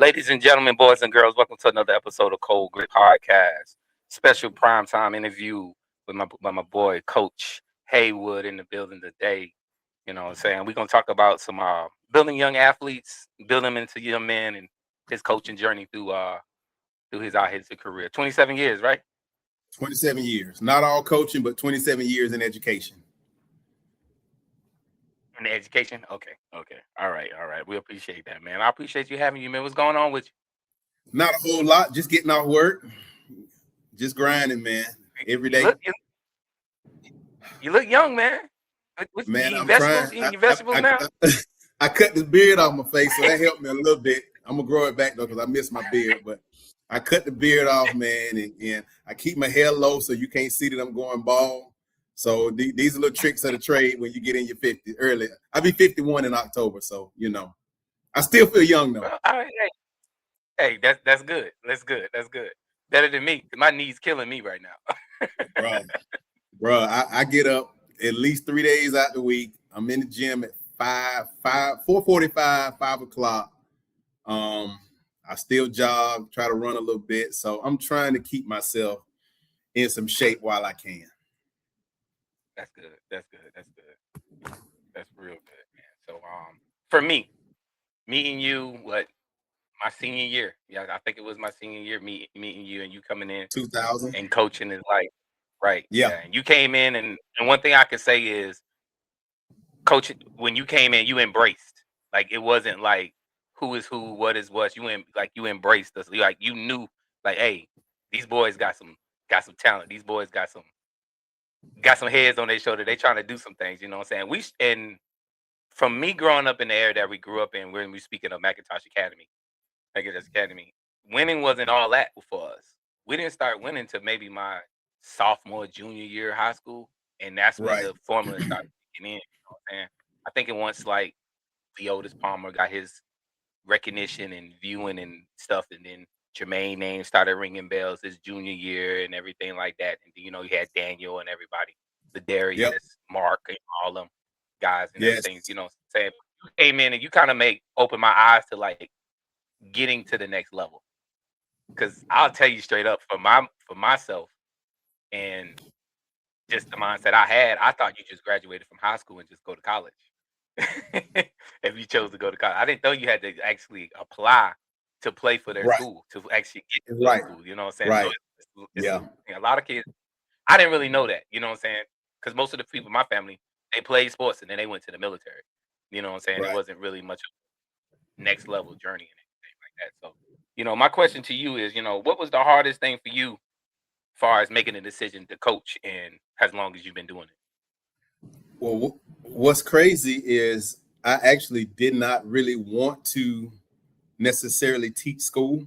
Ladies and gentlemen, boys and girls, welcome to another episode of Cold Gryts Podcast. Special primetime interview with my boy, Coach Haywood, in the building today. You know what I'm saying? We're going to talk about some building young athletes, building them into young men, and his coaching journey through his career. 27 years, right? 27 years. Not all coaching, but 27 years in education. In the education? Okay. All right. We appreciate that, man. I appreciate you having you, man. What's going on with you? Not a whole lot. Just getting off work. Just grinding, man. Every day. You look young, man. Man, I'm trying. You eating vegetables now? I cut the beard off my face, so that helped me a little bit. I'm going to grow it back, though, because I miss my beard. But I cut the beard off, man, and I keep my hair low so you can't see that I'm going bald. So these are little tricks of the trade when you get in your 50s early. I'll be 51 in October, so, you know. I still feel young, though. All right, hey, that's good. That's good. Better than me. My knees killing me right now. Bro, I get up at least 3 days out the week. I'm in the gym at 4:45, 5 o'clock. I still jog, try to run a little bit. So I'm trying to keep myself in some shape while I can. That's good. That's real good, man. So for me, meeting you, my senior year. Yeah, I think it was my senior year, meeting you and you coming in 2000 and coaching is like, right. Yeah. And you came in and one thing I can say is coaching, when you came in, you embraced. Like it wasn't like who is who, what is what. You embraced us. Like you knew, like, hey, these boys got some talent. These boys got some heads on their shoulder. They trying to do some things, you know what I'm saying? And from me growing up in the area that we grew up in, when we speaking of McIntosh Academy, winning wasn't all that for us. We didn't start winning till maybe my sophomore, junior year of high school, and that's when the formula started kicking in. You know what I'm saying? I think it once like Leotis Palmer got his recognition and viewing and stuff, and then Jourmey name started ringing bells his junior year and everything like that. And you know, you had Daniel and everybody, the Darius, Mark, and all them guys and everything. You know, saying you came in and you kind of open my eyes to like getting to the next level. Because I'll tell you straight up, for myself, and just the mindset I had, I thought you just graduated from high school and just go to college. If you chose to go to college, I didn't know you had to actually apply to play for their school, to actually get to school. You know what I'm saying? Right. So a lot of kids, I didn't really know that. You know what I'm saying? Because most of the people in my family, they played sports and then they went to the military. You know what I'm saying? It wasn't really much of a next level journey and anything like that. So, you know, my question to you is, you know, what was the hardest thing for you as far as making a decision to coach and as long as you've been doing it? Well, what's crazy is I actually did not really want to necessarily teach school.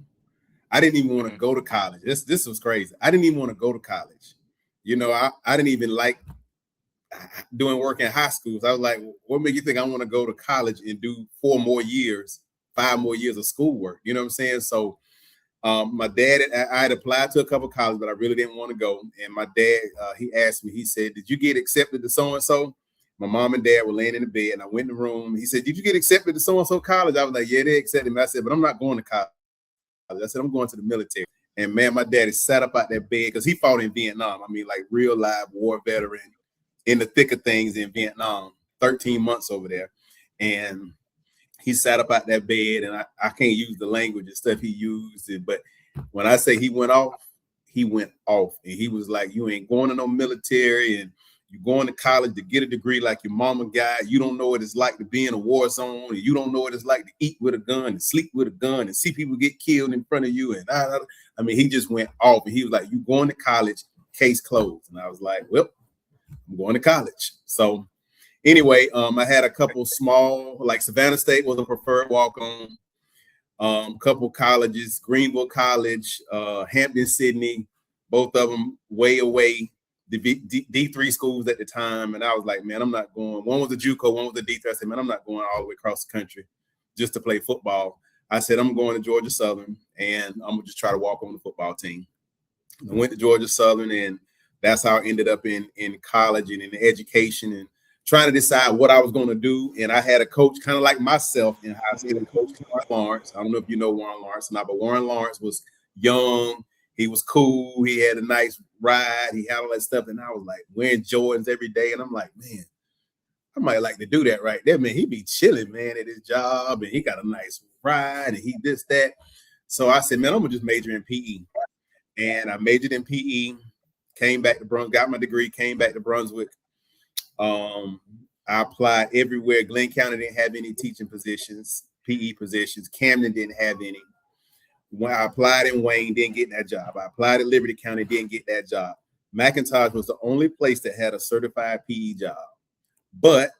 I didn't even want to go to college. This was crazy. I didn't even want to go to college. You know, I didn't even like doing work in high schools. I was like, what made you think I want to go to college and do 5 more years of schoolwork? You know what I'm saying? So my dad, I had applied to a couple of colleges, but I really didn't want to go. And my dad, he asked me, he said, did you get accepted to so-and-so? My mom and dad were laying in the bed, and I went in the room. He said, did you get accepted to so-and-so college? I was like, yeah, they accepted me. I said, but I'm not going to college. I said, I'm going to the military. And, man, my daddy sat up out that bed because he fought in Vietnam. I mean, like real live war veteran in the thick of things in Vietnam, 13 months over there. And he sat up out that bed, and I can't use the language and stuff he used. But when I say he went off, he went off. And he was like, you ain't going to no military, and you're going to college to get a degree like your mama got. You don't know what it's like to be in a war zone. And you don't know what it's like to eat with a gun and sleep with a gun and see people get killed in front of you. And I mean, he just went off. And he was like, you going to college, case closed. And I was like, well, I'm going to college. So anyway, I had a couple small, like Savannah State was a preferred walk-on. Couple colleges, Greenville College, Hampton, Sydney, both of them way away. The D3 schools at the time, and I was like, man, I'm not going. One was a JUCO, one was a D3. I said, man, I'm not going all the way across the country just to play football. I said, I'm going to Georgia Southern, and I'm gonna just try to walk on the football team. I went to Georgia Southern, and that's how I ended up in college and in education, and trying to decide what I was going to do. And I had a coach kind of like myself in high school, Coach Warren Lawrence. I don't know if you know Warren Lawrence or not, but Warren Lawrence was young. He was cool. He had a nice ride. He had all that stuff. And I was like wearing Jordans every day. And I'm like, man, I might like to do that right there, man. He be chilling, man, at his job. And he got a nice ride and he this, that. So I said, man, I'm going to just major in PE. And I majored in PE, came back to Brunswick, got my degree, came back to Brunswick. I applied everywhere. Glenn County didn't have any teaching positions, PE positions. Camden didn't have any. When I applied in Wayne, didn't get that job. I applied at Liberty County, didn't get that job. McIntosh was the only place that had a certified PE job. But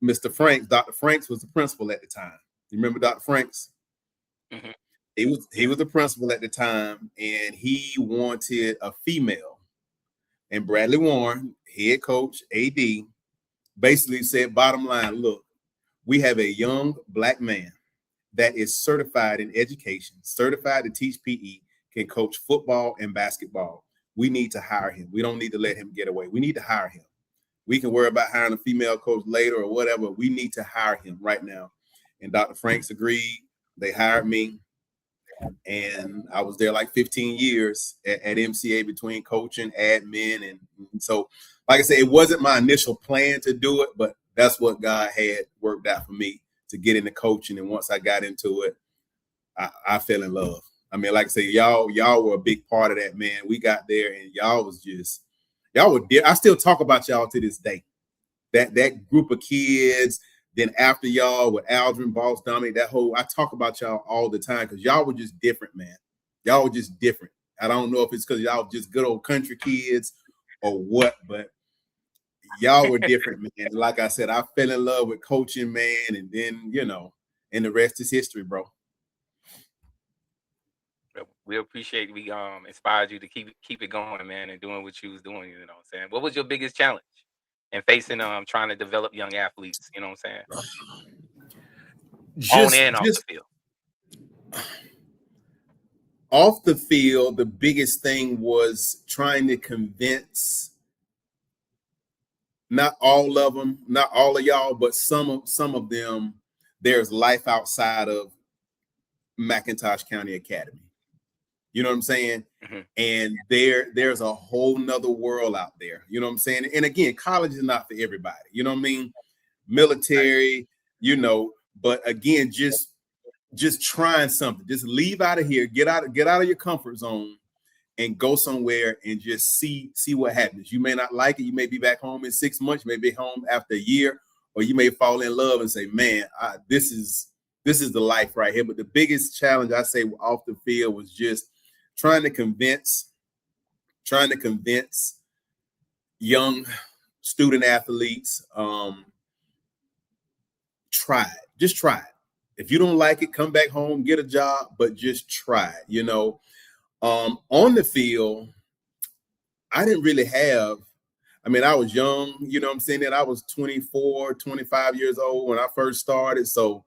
Mr. Franks, Dr. Franks was the principal at the time. You remember Dr. Franks? Mm-hmm. He was the principal at the time, and he wanted a female. And Bradley Warren, head coach, AD, basically said, bottom line, look, we have a young black man that is certified in education, certified to teach PE, can coach football and basketball. We need to hire him. We don't need to let him get away. We need to hire him. We can worry about hiring a female coach later or whatever. We need to hire him right now. And Dr. Franks agreed. They hired me. And I was there like 15 years at MCA between coaching, admin. And so, like I said, it wasn't my initial plan to do it, but that's what God had worked out for me to get into coaching. And once I got into it, I fell in love. I mean, like I say, y'all were a big part of that, man. We got there and y'all were dear. I still talk about y'all to this day. That group of kids. Then after y'all with Aldrin, Boss, Dominic, I talk about y'all all the time because y'all were just different, man. Y'all were just different. I don't know if it's because y'all just good old country kids or what, but y'all were different, man. Like I said, I fell in love with coaching, man, and then, and the rest is history, bro. We appreciate we inspired you to keep it going, man, and doing what you was doing, you know what I'm saying? What was your biggest challenge in facing trying to develop young athletes, you know what I'm saying? On and off the field. Off the field, the biggest thing was trying to convince not all of them, not all of y'all, but some of them, there's life outside of McIntosh County Academy. You know what I'm saying? Mm-hmm. And there's a whole nother world out there. You know what I'm saying? And again, college is not for everybody. You know what I mean? Military, but again, just trying something. Just leave out of here, get out of your comfort zone and go somewhere and just see what happens. You may not like it. You may be back home in 6 months, you may be home after a year, or you may fall in love and say, man, this is the life right here. But the biggest challenge I say off the field was just trying to convince young student athletes, try it. Just try it. If you don't like it, come back home, get a job, but just try it, On the field, I didn't really have, I was young, you know what I'm saying? That I was 24, 25 years old when I first started. So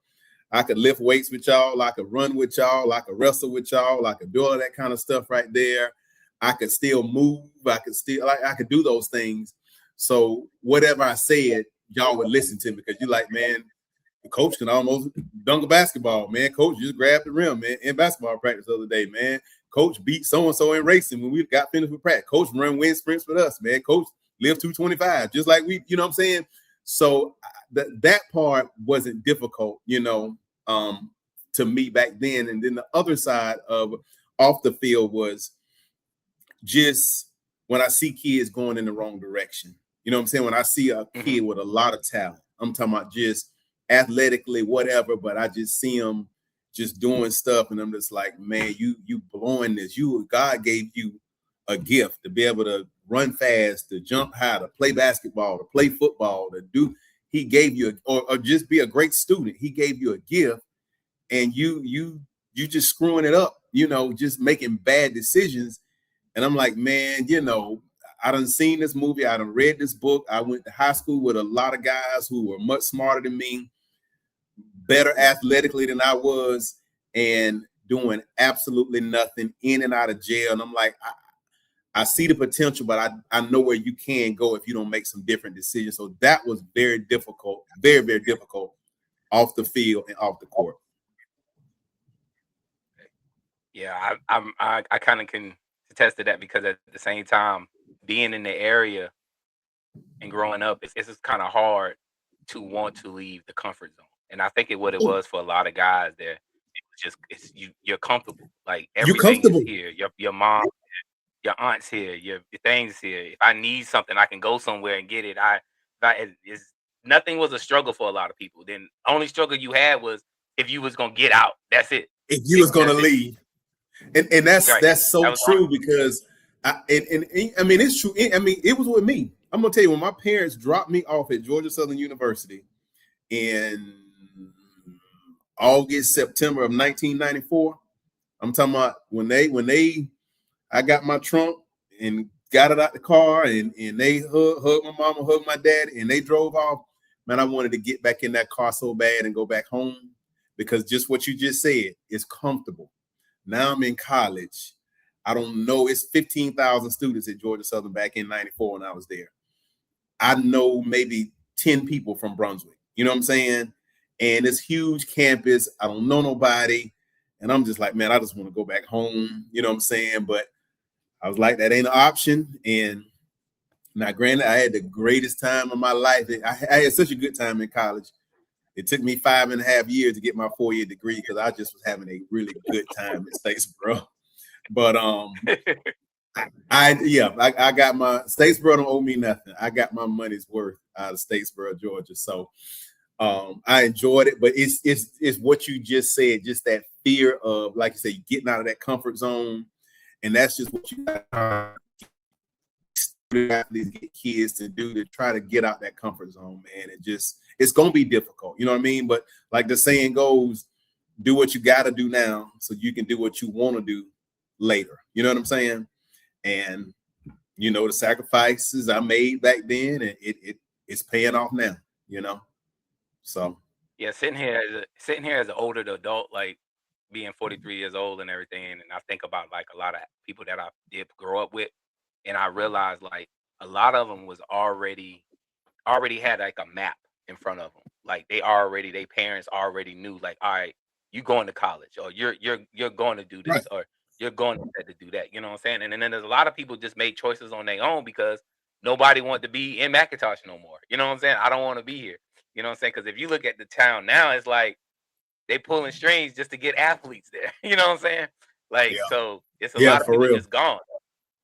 I could lift weights with y'all. I could run with y'all. I could wrestle with y'all. I could do all that kind of stuff right there. I could still move. I could do those things. So whatever I said, y'all would listen to me because you're like, man, the coach can almost dunk a basketball, man. Coach just grabbed the rim, man, in basketball practice the other day, man. Coach beat so-and-so in racing when we got finished with practice. Coach run wind sprints with us, man. Coach lived 225, just like we, you know what I'm saying? So that part wasn't difficult, to me back then. And then the other side of off the field was just when I see kids going in the wrong direction. You know what I'm saying? When I see a kid with a lot of talent, I'm talking about just athletically, whatever, but I just see them just doing stuff. And I'm just like, man, you blowing this. God gave you a gift to be able to run fast, to jump high, to play basketball, to play football, he gave you, or just be a great student. He gave you a gift and you just screwing it up, just making bad decisions. And I'm like, man, I done seen this movie. I done read this book. I went to high school with a lot of guys who were much smarter than me, better athletically than I was, and doing absolutely nothing, in and out of jail. And I'm like, I see the potential, but I know where you can go if you don't make some different decisions. So that was very difficult, very, very difficult off the field and off the court. Yeah, I kind of can attest to that, because at the same time, being in the area and growing up, it's just kind of hard to want to leave the comfort zone. And I think what it was for a lot of guys there, it was just you're comfortable. Like You're everything comfortable. is here. Your mom, your aunt's here. Your things here. If I need something, I can go somewhere and get it. Nothing was a struggle for a lot of people. Then only struggle you had was if you was gonna get out. That's it. If you was gonna leave. And that's Right. that's so That true, because I mean, it's true. I mean, it was with me. I'm gonna tell you, when my parents dropped me off at Georgia Southern University in September of 1994. I'm talking about when I got my trunk and got it out the car, and they hugged my mama, hugged my dad, and they drove off. Man, I wanted to get back in that car so bad and go back home, because just what you just said is comfortable. Now I'm in college. I don't know. It's 15,000 students at Georgia Southern back in 94 when I was there. I know maybe 10 people from Brunswick. You know what I'm saying? And it's huge campus. I don't know nobody. And I'm just like, man, I just want to go back home. You know what I'm saying? But I was like, that ain't an option. And now, granted, I had the greatest time of my life. I had such a good time in college. It took me 5.5 years to get my 4-year degree, because I just was having a really good time at Statesboro. But I got my Statesboro don't owe me nothing. I got my money's worth out of Statesboro, Georgia. So I enjoyed it, but it's what you just said, just that fear of, like you say, getting out of that comfort zone, and that's just what you got athletes get kids to do, to try to get out that comfort zone, man. It's gonna be difficult, you know what I mean? But like the saying goes, do what you gotta do now so you can do what you want to do later. You know what I'm saying? And you know, the sacrifices I made back then, and it's paying off now, you know. So yeah, sitting here as an older adult, like being 43 years old and everything, and I think about like a lot of people that I did grow up with, and I realized like a lot of them was already had like a map in front of them. Like their parents already knew, like, all right, you going to college, or you're going to do this, right. or you're going to do that. You know what I'm saying? And then there's a lot of people just made choices on their own because nobody wanted to be in McIntosh no more. You know what I'm saying? I don't want to be here. You know what I'm saying? Because if you look at the town now, it's like they pulling strings just to get athletes there. You know what I'm saying? Like, so it's a lot of people just gone.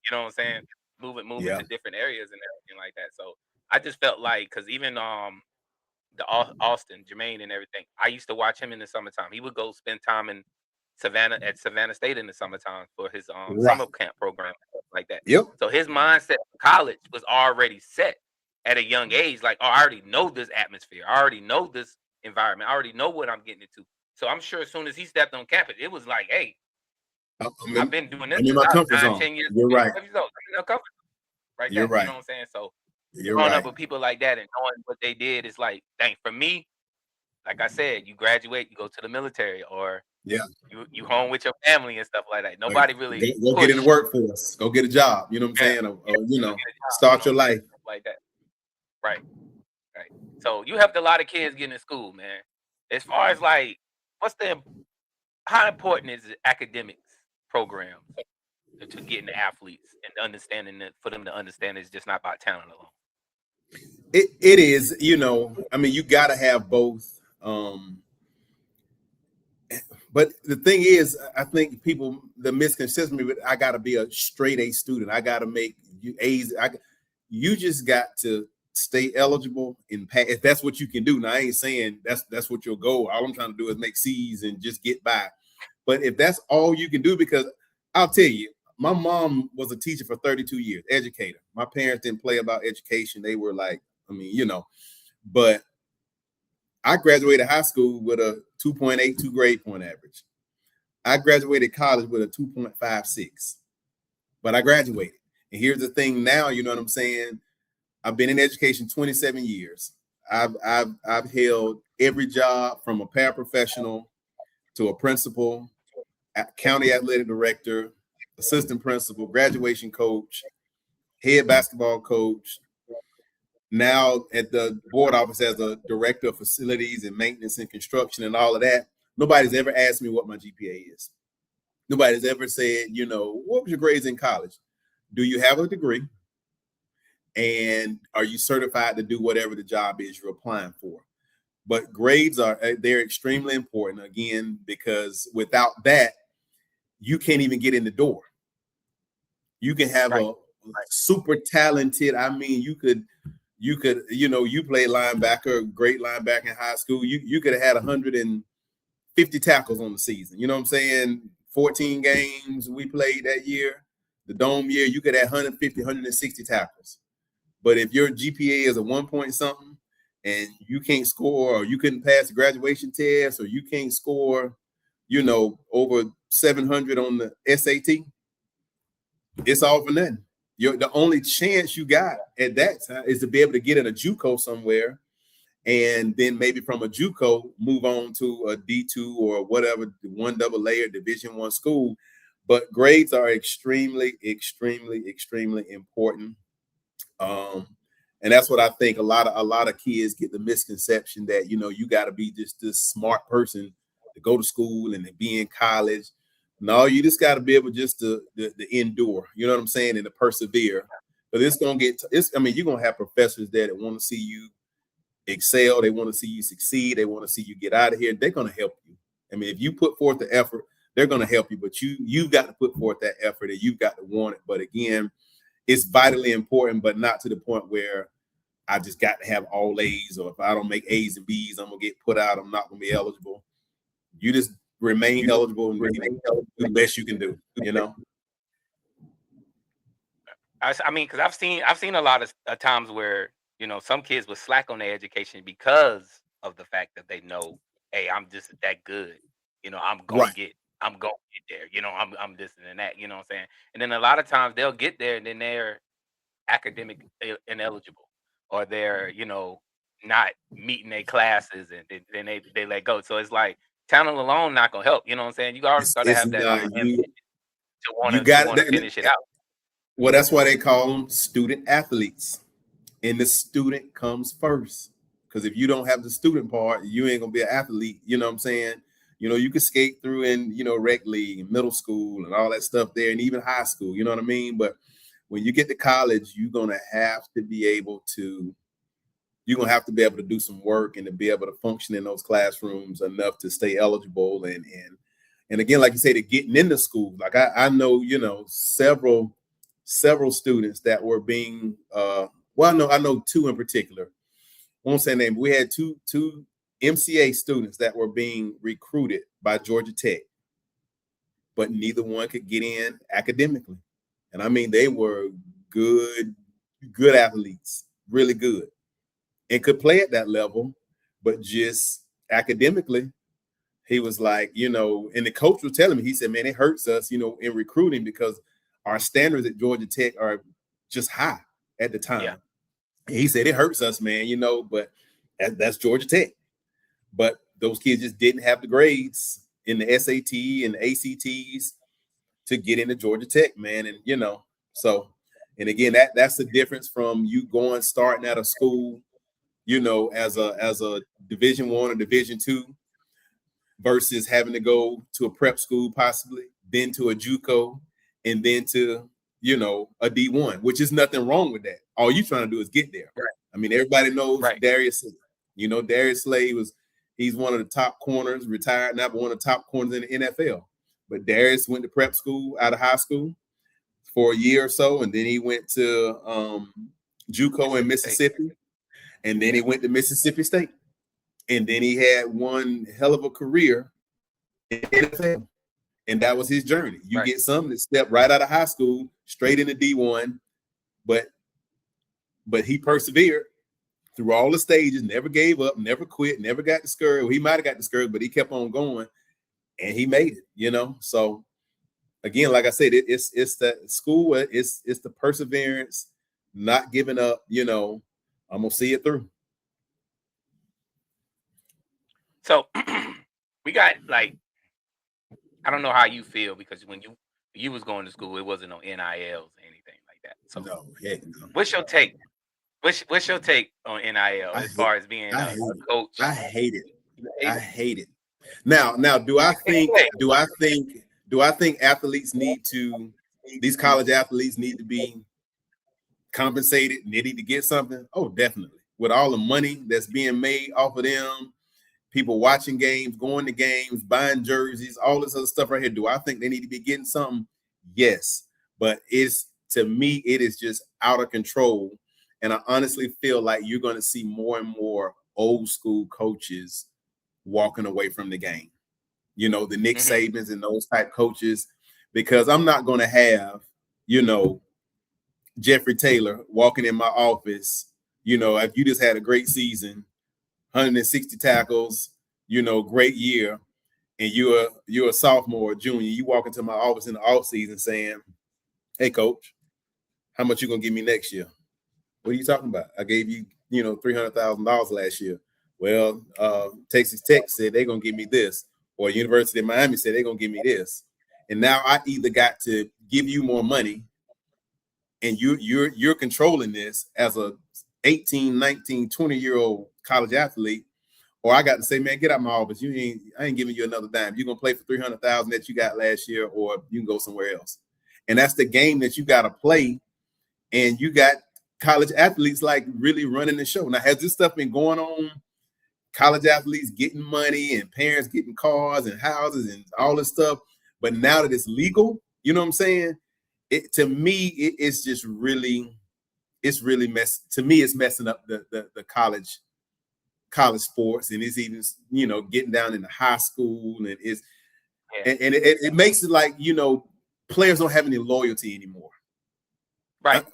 You know what I'm saying? Moving to different areas and everything like that. So I just felt like, because even the Austin, Jourmey and everything, I used to watch him in the summertime. He would go spend time in Savannah State in the summertime for his summer camp program, like that. Yep. So his mindset for college was already set at a young age. Like, oh, I already know this atmosphere. I already know this environment. I already know what I'm getting into. So I'm sure as soon as he stepped on campus, it was like, hey, I've been doing this in my comfort 9, zone. 10 years. You're right. Right. You're right. You know what I'm saying? So You're growing right. up with people like that and knowing what they did is like, dang, for me, like I said, you graduate, you go to the military, or you home with your family and stuff like that. Nobody really go get in the workforce, go get a job. You know what I'm saying? Or you know, start your life like that. Right. So you helped a lot of kids get in school, man. As far as like, how important is the academics program to getting the athletes and understanding that, for them to understand it's just not about talent alone? It is, you know, I mean, you got to have both. But the thing is, I think the misconception with, I got to be a straight A student. I got to make you A's. You just got to stay eligible and pass. If that's what you can do. Now, I ain't saying that's what your goal. All I'm trying to do is make C's and just get by. But if that's all you can do, because I'll tell you, my mom was a teacher for 32 years, educator. My parents didn't play about education. They were like, I mean, you know, but I graduated high school with a 2.82 grade point average. I graduated college with a 2.56, but I graduated. And here's the thing now, you know what I'm saying? I've been in education 27 years. I've held every job from a paraprofessional to a principal, county athletic director, assistant principal, graduation coach, head basketball coach. Now at the board office as a director of facilities and maintenance and construction and all of that. Nobody's ever asked me what my GPA is. Nobody's ever said, what was your grades in college? Do you have a degree? And are you certified to do whatever the job is you're applying for? But grades they're extremely important, again, because without that, you can't even get in the door. You can have a super talented, you could, you play linebacker, great linebacker in high school. You could have had 150 tackles on the season. You know what I'm saying? 14 games we played that year, the dome year, you could have 150, 160 tackles. But if your GPA is a 1 point something and you can't score, or you couldn't pass the graduation test, or you can't score, over 700 on the SAT, it's all for nothing. The only chance you got at that time is to be able to get in a JUCO somewhere, and then maybe from a JUCO move on to a D2 or whatever, 1AA or Division I school. But grades are extremely, extremely, extremely important. And that's what I think a lot of kids get the misconception that, you got to be just this smart person to go to school and to be in college. No, you just got to be able just to endure, you know what I'm saying, and to persevere. But you're going to have professors there that want to see you excel. They want to see you succeed. They want to see you get out of here. They're going to help you. If you put forth the effort, they're going to help you. But you've got to put forth that effort, and you've got to want it. But again, it's vitally important, but not to the point where I just got to have all A's, or if I don't make A's and B's, I'm going to get put out. I'm not going to be eligible. You just remain eligible and do the best you can do, because I've seen a lot of times where, some kids will slack on their education because of the fact that they know, hey, I'm just that good. I'm going to get there. I'm this and that, you know what I'm saying? And then a lot of times they'll get there and then they're academic ineligible, or they're, not meeting their classes, and then they let go. So it's like talent alone not going to help. You know what I'm saying? You always got to have that ambition to want to finish it out. Well, that's why they call them student athletes. And the student comes first. Because if you don't have the student part, you ain't going to be an athlete. You know what I'm saying? You can skate through in, rec league and middle school and all that stuff there, and even high school. You know what I mean? But when you get to college, you're going to have to be able to do some work and to be able to function in those classrooms enough to stay eligible. And again, like you say, to getting into school, like I know, several students that were being, I know two in particular. I won't say name, but we had two MCA students that were being recruited by Georgia Tech, but neither one could get in academically. And they were good athletes, really good, and could play at that level, but just academically, he was like, and the coach was telling me, he said, man, it hurts us, in recruiting because our standards at Georgia Tech are just high at the time. Yeah. He said, it hurts us, man, but that's Georgia Tech. But those kids just didn't have the grades in the SAT and the ACTs to get into Georgia Tech, man. And, so, and again, that's the difference from you starting out of school, as a Division I or Division II versus having to go to a prep school, possibly, then to a JUCO, and then to, a D1, which is nothing wrong with that. All you're trying to do is get there. Right. Everybody knows Darius. Darius Slay he's one of the top corners, retired now, but one of the top corners in the NFL. But Darius went to prep school out of high school for a year or so, and then he went to JUCO in Mississippi, and then he went to Mississippi State. And then he had one hell of a career in the NFL. And that was his journey. You get some that step right out of high school, straight into D1, but he persevered through all the stages, never gave up, never quit, never got discouraged. Well, he might have got discouraged, but he kept on going, and he made it, So again, like I said, it's the school, it's the perseverance, not giving up, I'm gonna see it through. So we got, like, I don't know how you feel, because when You was going to school. It wasn't no NILs or anything like that. So, No, heck no. what's your take? What's your take on NIL as far as being a coach? I hate it. I hate it. Now, do I think athletes need to, these college athletes need to be compensated? They need to get something? Oh, definitely. With all the money that's being made off of them, people watching games, going to games, buying jerseys, all this other stuff right here. Do I think they need to be getting something? Yes. But to me, it is just out of control. And I honestly feel like you're going to see more and more old school coaches walking away from the game. You know, the Nick Sabans and those type coaches, because I'm not going to have, you know, Jeffrey Taylor walking in my office, you know, if you just had a great season, 160 tackles, you know, great year, and you're a sophomore or junior, you walk into my office in the offseason saying, hey, coach, how much you going to give me next year? What are you talking about? I gave you, you know, $300,000 last year. Well, Texas Tech said they're going to give me this, or University of Miami said they're going to give me this. And now I either got to give you more money, and you're controlling this as a 18, 19, 20-year-old college athlete, or I got to say, man, get out of my office. I ain't giving you another dime. You're going to play for $300,000 that you got last year, or you can go somewhere else. And that's the game that you got to play. And you got college athletes like really running the show. Now, has this stuff been going on? College athletes getting money and parents getting cars and houses and all this stuff. But now that it's legal, you know what I'm saying? To me, it's just really, it's messing up the college sports, and it's even, you know, getting down into high school, and it makes it like, you know, players don't have any loyalty anymore. Right.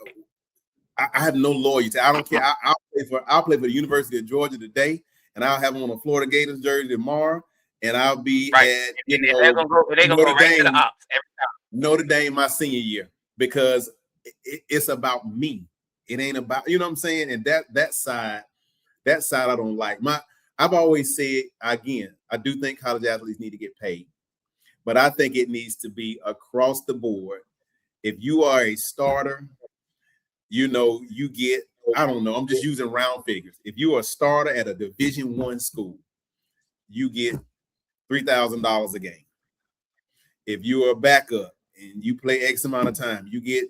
I have no loyalty. I don't care. I'll play for the University of Georgia today, and I'll have on a Florida Gators jersey tomorrow, and I'll be at they're gonna go right to the ops every time. Notre Dame my senior year, because it's about me. It ain't about, you know what I'm saying? And that side I don't like. I've always said, again, I do think college athletes need to get paid, but I think it needs to be across the board. If you are a starter, you know, you get, I don't know, I'm just using round figures. If you're a starter at a Division I school, you get $3,000 a game. If you're a backup and you play X amount of time, you get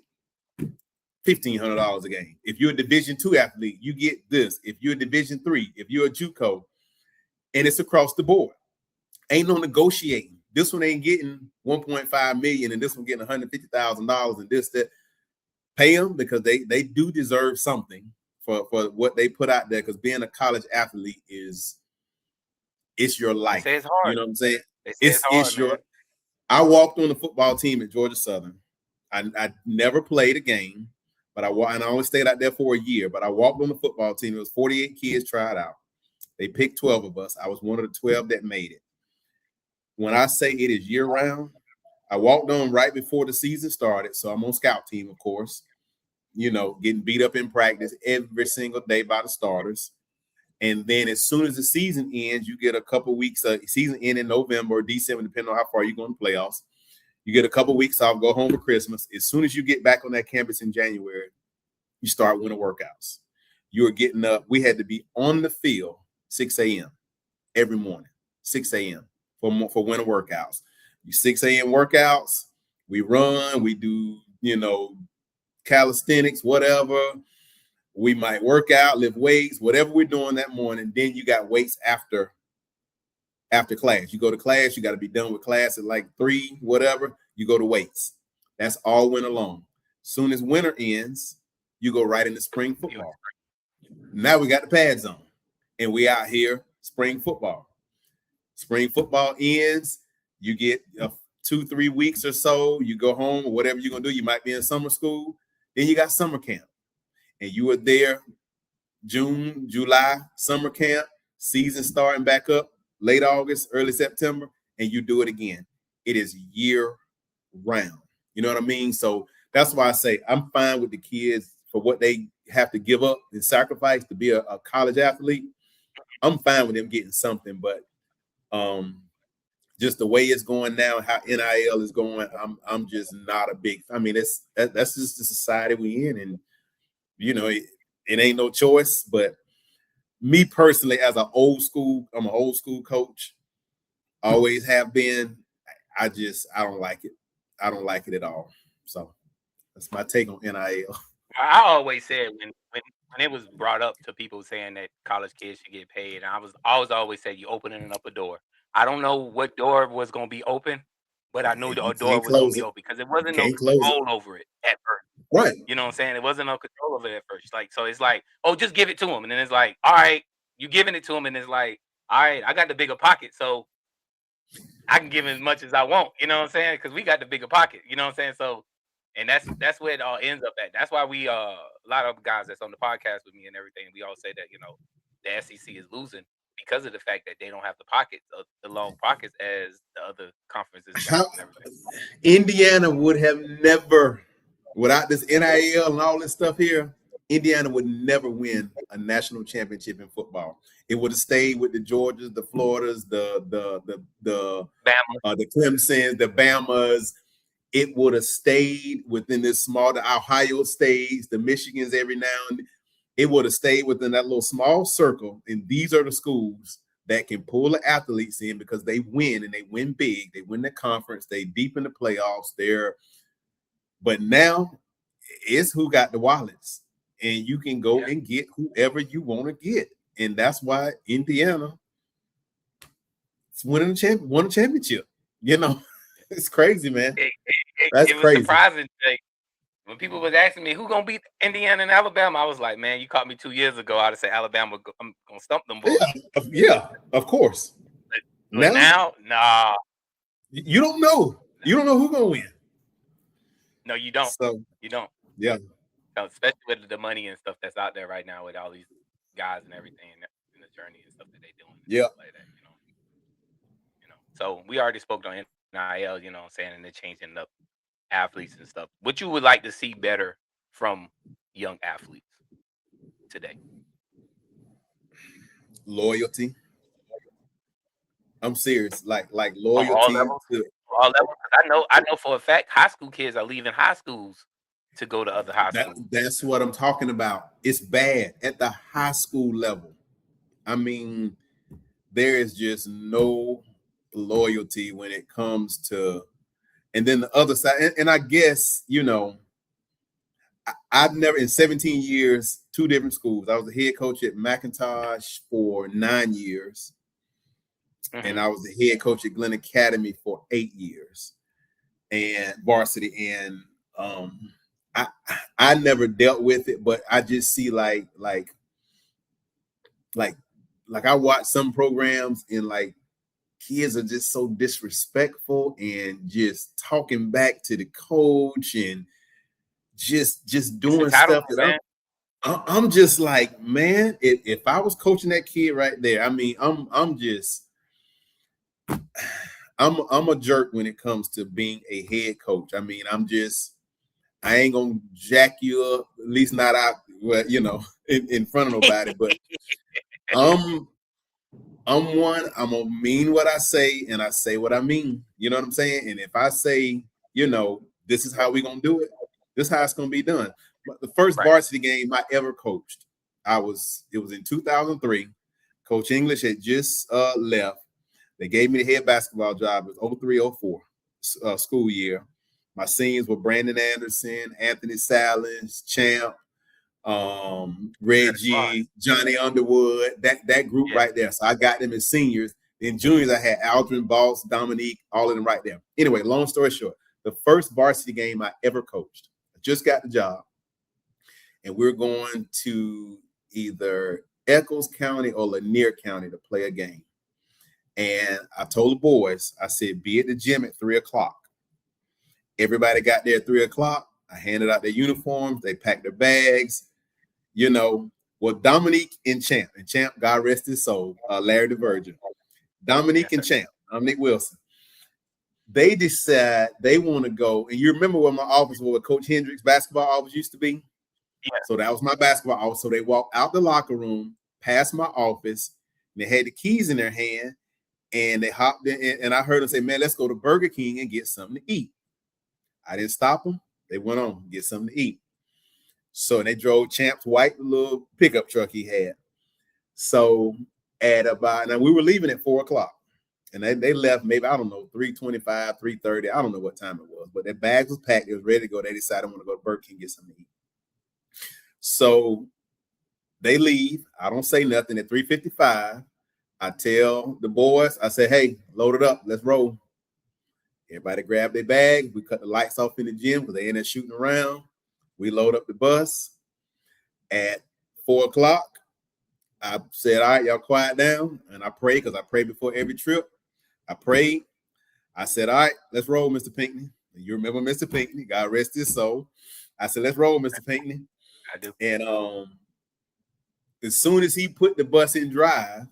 $1,500 a game. If you're a Division II athlete, you get this. If you're a Division III, if you're a JUCO, and it's across the board. Ain't no negotiating. This one ain't getting $1.5 million, and this one getting $150,000, and this, that. Pay them, because they do deserve something for what they put out there. Because being a college athlete it's your life. They say it's hard. You know what I'm saying? It's your. I walked on the football team at Georgia Southern. I never played a game, but I only stayed out there for a year. But I walked on the football team. It was 48 kids tried out. They picked 12 of us. I was one of the 12 that made it. When I say it is year round, I walked on right before the season started. So I'm on scout team, of course, you know, getting beat up in practice every single day by the starters. And then as soon as the season ends, you get a couple weeks of season end in November or December, depending on how far you're going to playoffs. You get a couple weeks off, go home for Christmas. As soon as you get back on that campus in January, you start winter workouts. You were getting up. We had to be on the field 6 a.m. every morning, 6 a.m. for winter workouts. 6 a.m. workouts, we run, we do, you know, calisthenics, whatever. We might work out, lift weights, whatever we're doing that morning. Then you got weights after class. You go to class, you got to be done with class at like 3, whatever. You go to weights. That's all winter long. Soon as winter ends, you go right into spring football. Now we got the pads on, and we out here spring football. Spring football ends. You get 2-3 weeks or so. You go home or whatever you're going to do. You might be in summer school. Then you got summer camp. And you were there June, July, summer camp, season starting back up, late August, early September, and you do it again. It is year round. You know what I mean? So that's why I say I'm fine with the kids for what they have to give up and sacrifice to be a college athlete. I'm fine with them getting something, but just the way it's going now, how NIL is going, I'm just not a big. I mean, that's just the society we in, and it ain't no choice. But me personally, as I'm an old school coach, always have been. I don't like it. I don't like it at all. So that's my take on NIL. I always said when it was brought up to people saying that college kids should get paid, and I always said you opening up a door. I don't know what door was going to be open, but I knew the door was going to be open because it wasn't no control over it at first. Right. You know what I'm saying? It wasn't no control over it at first. Like, so it's like, oh, just give it to him. And then it's like, all right, you giving it to him. And it's like, all right, I got the bigger pocket. So I can give him as much as I want. You know what I'm saying? Because we got the bigger pocket. You know what I'm saying? So, and that's where it all ends up at. That's why we, a lot of guys that's on the podcast with me and everything, we all say that, the SEC is losing because of the fact that they don't have the pockets, the long pockets as the other conferences got and everything. Indiana would have never, without this NIL and all this stuff here, Indiana would never win a national championship in football. It would have stayed with the Georgias, the Floridas, the Clemsons, the Bamas. It would have stayed within this small, the Ohio States, the Michigans every now and then. It would have stayed within that little small circle. And these are the schools that can pull the athletes in because they win and they win big. They win the conference. They deep in the playoffs. But now it's who got the wallets. And you can go and get whoever you want to get. And that's why Indiana won a championship. It's crazy, man. That's it was crazy. Surprising. When people was asking me who gonna beat Indiana and Alabama, I was like, man, you caught me 2 years ago. I'd have said Alabama. I'm gonna stump them boys. Yeah, of course. But now, nah. You don't know. You don't know who's gonna win. No, you don't. So, you don't. Yeah. So, especially with the money and stuff that's out there right now with all these guys and everything in the journey and stuff that they doing. Yeah. Like that, So we already spoke on NIL, you know what I'm saying, and they're changing up athletes and stuff. What you would like to see better from young athletes today? Loyalty. I'm serious. Like loyalty. All levels. I know for a fact high school kids are leaving high schools to go to other high schools. That's what I'm talking about. It's bad at the high school level. I mean, there is just no loyalty when it comes to, and then the other side, and I guess, I've never, in 17 years, 2 different schools. I was the head coach at McIntosh for 9 years. And I was the head coach at Glenn Academy for 8 years and varsity. And I never dealt with it, but I just see like I watch some programs and like kids are just so disrespectful and just talking back to the coach and just doing stuff that I'm just like, man, if I was coaching that kid right there, I mean, I'm a jerk when it comes to being a head coach. I mean, I ain't gonna jack you up, at least not out, in front of nobody. But I'm gonna mean what I say, and I say what I mean. You know what I'm saying? And if I say, this is how we gonna do it, this is how it's gonna be done. But the first varsity game I ever coached, it was in 2003. Coach English had just left. They gave me the head basketball job. It was 03-04 school year. My seniors were Brandon Anderson, Anthony Salins, Champ, Reggie, Johnny Underwood, that group right there. So I got them as seniors. In juniors, I had Aldrin, Boss, Dominique, all of them right there. Anyway, long story short, the first varsity game I ever coached, I just got the job. And we're going to either Echols County or Lanier County to play a game. And I told the boys, I said, be at the gym at 3:00. Everybody got there at 3:00. I handed out their uniforms. They packed their bags. Well, Dominique and Champ, God rest his soul, Larry DeVirgin. Dominique and Champ, Dominique Wilson. They decide they want to go. And you remember where my office was, where Coach Hendricks' basketball office used to be? Yeah. So that was my basketball office. So they walked out the locker room, past my office, and they had the keys in their hand. And they hopped in, and I heard them say, man, let's go to Burger King and get something to eat. I didn't stop them. They went on to get something to eat. So they drove Champ's white little pickup truck he had. So at about, now we were leaving at 4:00. And they left maybe, I don't know, 3:25, 3:30. I don't know what time it was, but their bags was packed. It was ready to go. They decided I want to go to Burger King and get something to eat. So they leave. I don't say nothing. At 3:55, I tell the boys, I say, hey, load it up. Let's roll. Everybody grab their bags. We cut the lights off in the gym because they in there shooting around. We load up the bus. At 4:00, I said, all right, y'all quiet down. And I pray, because I pray before every trip. I prayed. I said, all right, let's roll, Mr. Pinckney. You remember Mr. Pinckney, God rest his soul. I said, let's roll, Mr. Pinckney. I do. And as soon as he put the bus in drive,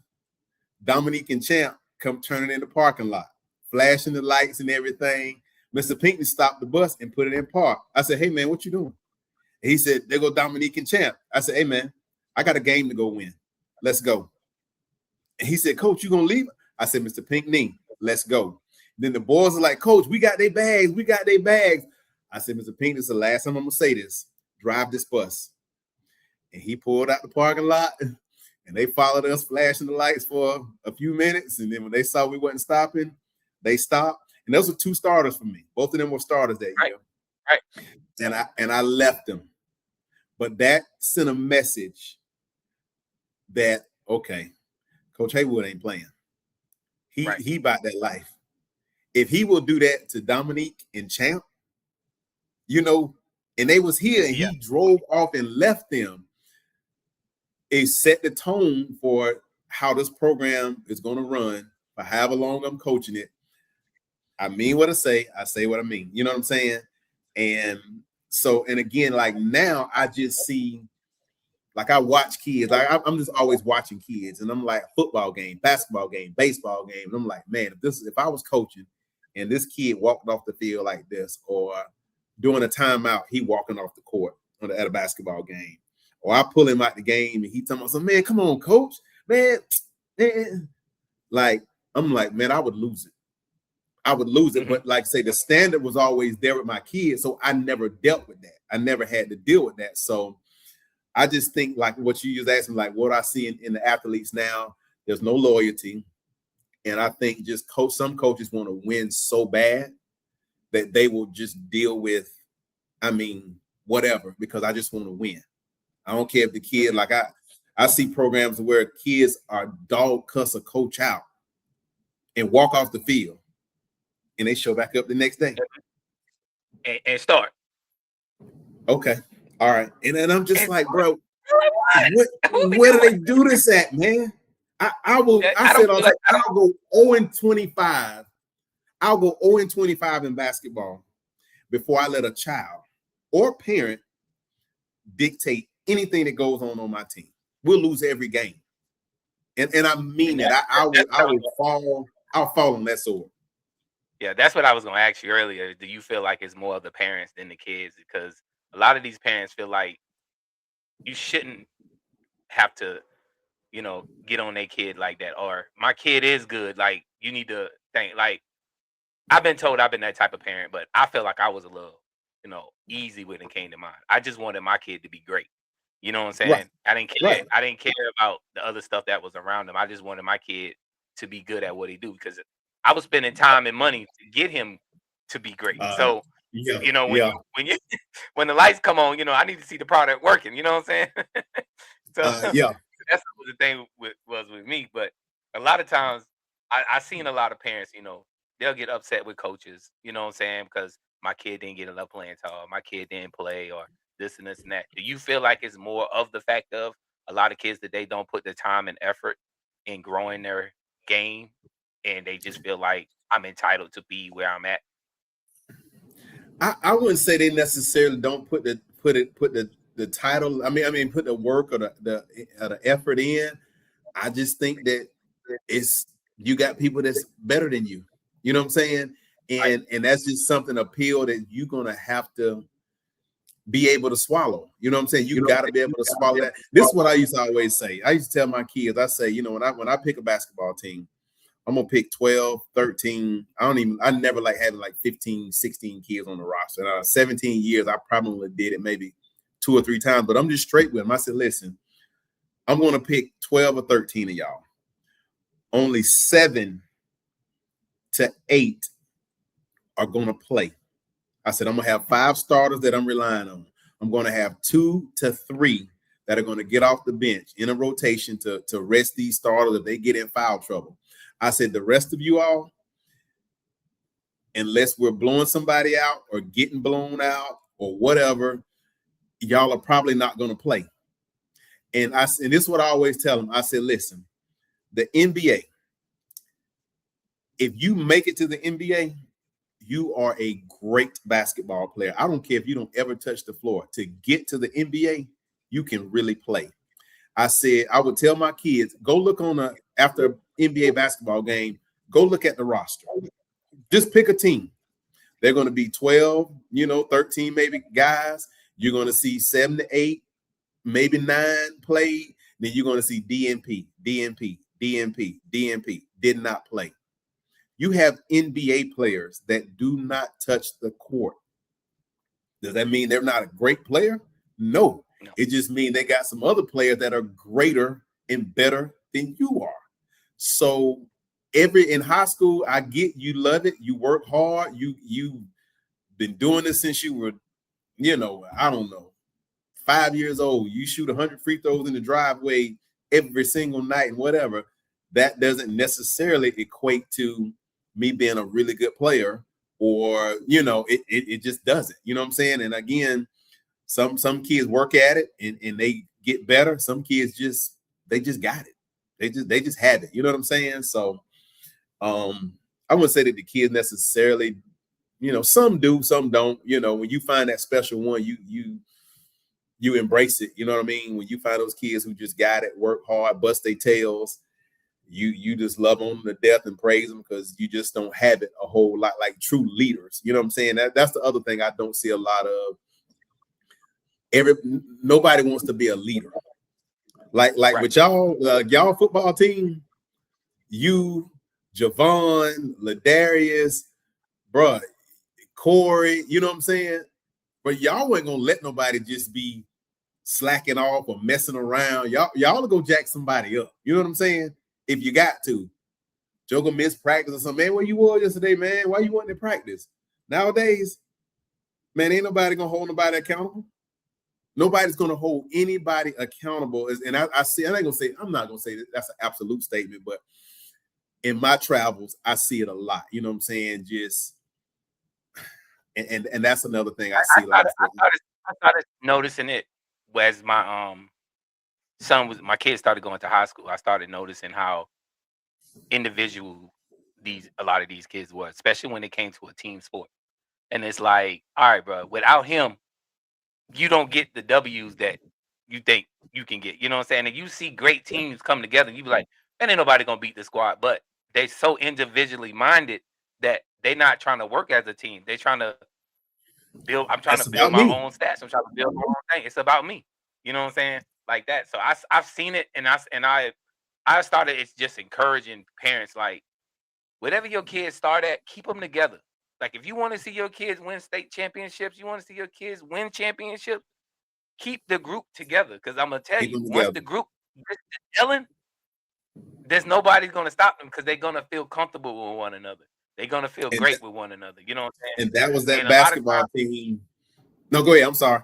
Dominique and Champ come turning in the parking lot, flashing the lights and everything. Mr. Pinckney stopped the bus and put it in park. I said, hey, man, what you doing? And he said, there go Dominique and Champ. I said, hey, man, I got a game to go win. Let's go. And he said, Coach, you going to leave? I said, Mr. Pinckney, let's go. Then the boys are like, Coach, we got their bags. We got their bags. I said, Mr. Pinckney, this is the last time I'm going to say this. Drive this bus. And he pulled out the parking lot, and they followed us, flashing the lights for a few minutes. And then when they saw we wasn't stopping, they stopped. And those were 2 starters for me. Both of them were starters that year. Right. And I left them. But that sent a message that, okay, Coach Haywood ain't playing. He about that life. If he will do that to Dominique and Champ, and they was here and he drove off and left them, it set the tone for how this program is going to run for however long I'm coaching it. I mean what I say what I mean. You know what I'm saying? And so, and again, like now I just see, like I watch kids. I'm just always watching kids, and I'm like football game, basketball game, baseball game. And I'm like, man, if I was coaching and this kid walked off the field like this, or during a timeout, he walking off the court at a basketball game, or I pull him out the game and he talking about some, man, come on, coach, man. Like, I'm like, man, I would lose it. But like say, the standard was always there with my kids. So I never dealt with that. I never had to deal with that. So I just think like what you just asked me, like what I see in the athletes now, there's no loyalty. And I think just some coaches want to win so bad that they will just deal with, whatever, because I just want to win. I don't care if the kid, like I see programs where kids are dog cuss a coach out and walk off the field, and they show back up the next day. And start. Okay. All right. And then I'm just like, bro, where do they do this at, man? I'll go 0-25. I'll go 0-25 in basketball before I let a child or parent dictate anything that goes on my team. We'll lose every game. And I mean it. I'll fall on that sword. Yeah, that's what I was going to ask you earlier. Do you feel like it's more of the parents than the kids? Because a lot of these parents feel like you shouldn't have to, get on their kid like that. Or my kid is good. Like, you need to think. Like, I've been told I've been that type of parent, but I feel like I was a little, easy when it came to mine. I just wanted my kid to be great. You know what I'm saying? Right. I didn't care. Right. I didn't care about the other stuff that was around him. I just wanted my kid to be good at what he do, because I was spending time and money to get him to be great. So, when the lights come on, I need to see the product working. You know what I'm saying? So that's what the thing was with me. But a lot of times, I seen a lot of parents, they'll get upset with coaches. You know what I'm saying? Because my kid didn't get enough playing time, my kid didn't play, or this and this and that. Do you feel like it's more of the fact of a lot of kids that they don't put the time and effort in growing their game, and they just feel like I'm entitled to be where I'm at? I wouldn't say they necessarily don't put the title. Put the work or the effort in. I just think that you got people that's better than you. You know what I'm saying? And that's just something appeal that you're gonna have to be able to swallow. You know what I'm saying? You got to be able to swallow that. This is what I used to always say. I used to tell my kids, I say, when I pick a basketball team, I'm gonna pick 12, 13. I never like having like 15, 16 kids on the roster. 17 years, I probably did it maybe 2 or 3 times, but I'm just straight with them. I said, listen, I'm gonna pick 12 or 13 of y'all. Only 7 to 8 are gonna play. I said, I'm gonna have 5 starters that I'm relying on. I'm gonna have 2 to 3 that are gonna get off the bench in a rotation to rest these starters if they get in foul trouble. I said, the rest of you all, unless we're blowing somebody out or getting blown out or whatever, y'all are probably not gonna play. And this is what I always tell them. I said, listen, the NBA, if you make it to the NBA, you are a great basketball player. I don't care if you don't ever touch the floor. To get to the NBA, you can really play. I said, I would tell my kids, go look after NBA basketball game, go look at the roster. Just pick a team. They're going to be 12, 13 maybe guys. You're going to see 7 to 8, maybe 9 played. Then you're going to see DNP, did not play. You have NBA players that do not touch the court. Does that mean they're not a great player? No. It just means they got some other players that are greater and better than you are. So in high school, I get you love it. You work hard. You've been doing this since you were, I don't know, 5 years old. You shoot 100 free throws in the driveway every single night and whatever. That doesn't necessarily equate to me being a really good player, or it just doesn't. You know what I'm saying? And again, some kids work at it and they get better. Some kids just got it. They just had it. You know what I'm saying? So I wouldn't say that the kids necessarily, some do, some don't. When you find that special one, you embrace it. You know what I mean? When you find those kids who just got it, work hard, bust their tails, you just love them to death and praise them, because you just don't have it a whole lot like true leaders. You know what I'm saying? That's the other thing I don't see a lot of. Nobody wants to be a leader. Like right. With y'all football team, you, Javon, Ladarius, bruh, Corey, you know what I'm saying? But y'all ain't gonna let nobody just be slacking off or messing around. Y'all will go jack somebody up. You know what I'm saying? If you got to. Joe gonna miss practice or something. Man, where you were yesterday, man? Why you wanting to practice? Nowadays, man, ain't nobody gonna hold nobody accountable. Nobody's gonna hold anybody accountable. And I see, I'm not gonna say that's an absolute statement, but in my travels, I see it a lot. You know what I'm saying? Just and that's another thing I see. I started noticing it as my my kids started going to high school. I started noticing how individual a lot of these kids were, especially when it came to a team sport. And it's like, all right, bro, without him, you don't get the W's that you think you can get. You know what I'm saying? And you see great teams come together, and you be like, man, ain't nobody gonna beat the squad. But they so individually minded that they're not trying to work as a team. They're trying to build. I'm trying to build my own stats. I'm trying to build my own thing. It's about me. You know what I'm saying? Like that. So I've seen it, and I started. It's just encouraging parents, like, whatever your kids start at, keep them together. Like, if you want to see your kids win state championships, you want to see your kids win championships, keep the group together. Because I'm gonna tell you, once the group gets yelling, there's nobody's gonna stop them, because they're gonna feel comfortable with one another. They're gonna feel great with one another. You know what I'm saying? And that was that basketball team. No, go ahead. I'm sorry.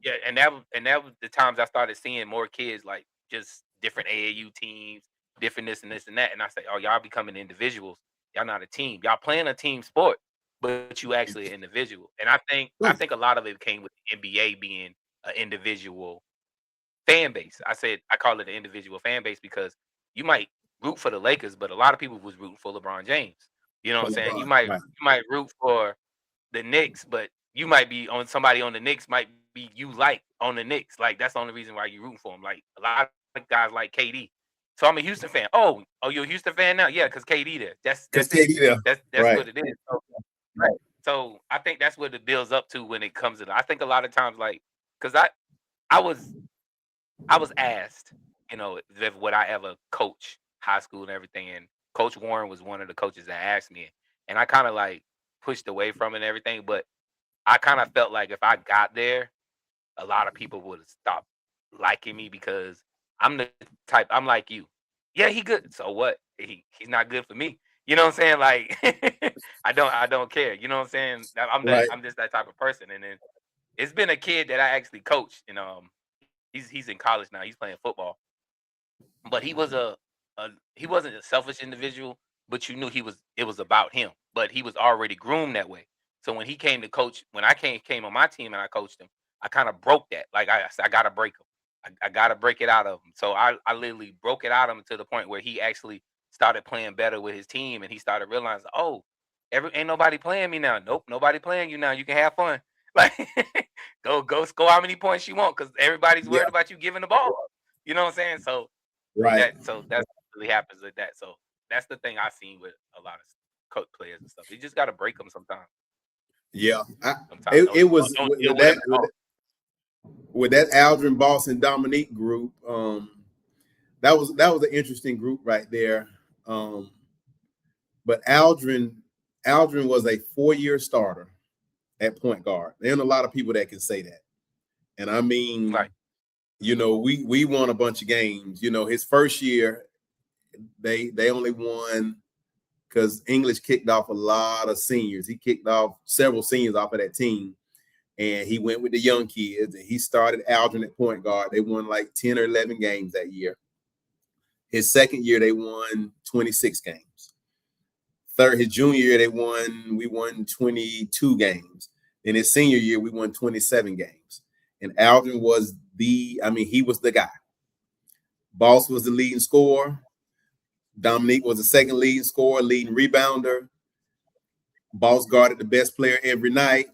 Yeah, and that was the times I started seeing more kids, like, just different AAU teams, different this and this and that. And I say, oh, y'all becoming individuals. Y'all not a team. Y'all playing a team sport, but you actually an individual. And I think a lot of it came with the NBA being an individual fan base. I call it an individual fan base, because you might root for the Lakers, but a lot of people was rooting for LeBron James. You know what I'm saying? You might root for the Knicks, but you might be on somebody on the Knicks might be you like on the Knicks. Like, that's the only reason why you rooting for them. Like, a lot of guys like KD. So I'm a Houston fan. Oh, you're a Houston fan now? Yeah, because KD there. That's KD there. That's right. What it is. So, right. So I think that's what it builds up to when it comes to. I think a lot of times, like, because I was asked, if would I ever coach high school and everything, and Coach Warren was one of the coaches that asked me, and I kind of like pushed away from it and everything. But I kind of felt like if I got there, a lot of people would stop liking me because I'm the type. I'm like you. Yeah, he good. So what? He's not good for me. You know what I'm saying? Like I don't care. You know what I'm saying? Right. I'm just that type of person. And then it's been a kid that I actually coached, and he's in college now. He's playing football, but he wasn't a selfish individual, but you knew it was about him. But he was already groomed that way. So when he came to coach, when I came on my team and I coached him, I kind of broke that. Like I gotta break him. I gotta break it out of him. So I literally broke it out of him to the point where he actually started playing better with his team, and he started realizing, oh, ain't nobody playing me now. Nope, nobody playing you now. You can have fun. Like go score how many points you want because everybody's worried about you giving the ball up. You know what I'm saying? So Right. that's what really happens with that. So that's the thing I've seen with a lot of coach players and stuff. You just got to break them sometimes. Yeah. Sometimes It was don't with deal with them at all. with that Aldrin, Boss, and Dominique group. That was an interesting group right there. But Aldrin was a 4-year starter at point guard. There aren't a lot of people that can say that. And I mean, Right. you know, we won a bunch of games. You know, his first year, they only won because English kicked off a lot of seniors. He kicked off several seniors off of that team. And he went with the young kids, and he started Aldrin at point guard. They won like 10 or 11 games that year. His second year, they won 26 games. His junior year, we won 22 games. In his senior year, we won 27 games. And Aldrin was he was the guy. Boss was the leading scorer. Dominique was the second leading scorer, leading rebounder. Boss guarded the best player every night.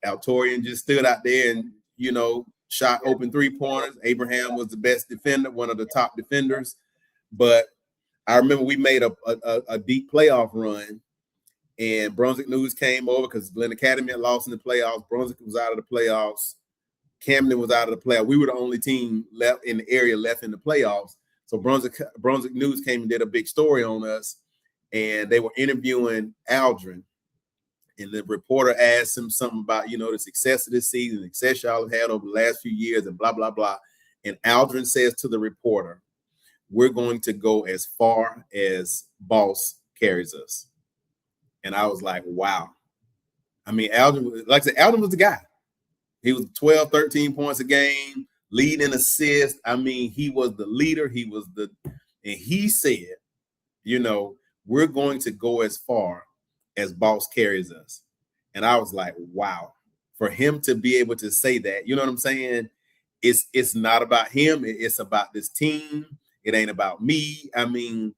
Altorian just stood out there and, you know, shot open 3-pointers. Abraham was the best defender, one of the top defenders. But I remember we made a deep playoff run, and Brunswick News came over because Glen Academy had lost in the playoffs. Brunswick was out of the playoffs. Camden was out of the playoffs. We were the only team left in the area left in the playoffs. So Brunswick News came and did a big story on us, and they were interviewing Aldrin. And the reporter asked him something about, you know, the success of this season, the success y'all have had over the last few years, and blah, blah, blah. And Aldrin says to the reporter, we're going to go as far as Boss carries us. And I was like, wow. I mean, Aldrin, like I said, Aldrin was the guy. He was 12, 13 points a game, leading assists. I mean, he was the leader. And he said, you know, we're going to go as far as Boss carries us. And I was like, wow, for him to be able to say that, you know what I'm saying? It's not about him. It's about this team. It ain't about me. I mean,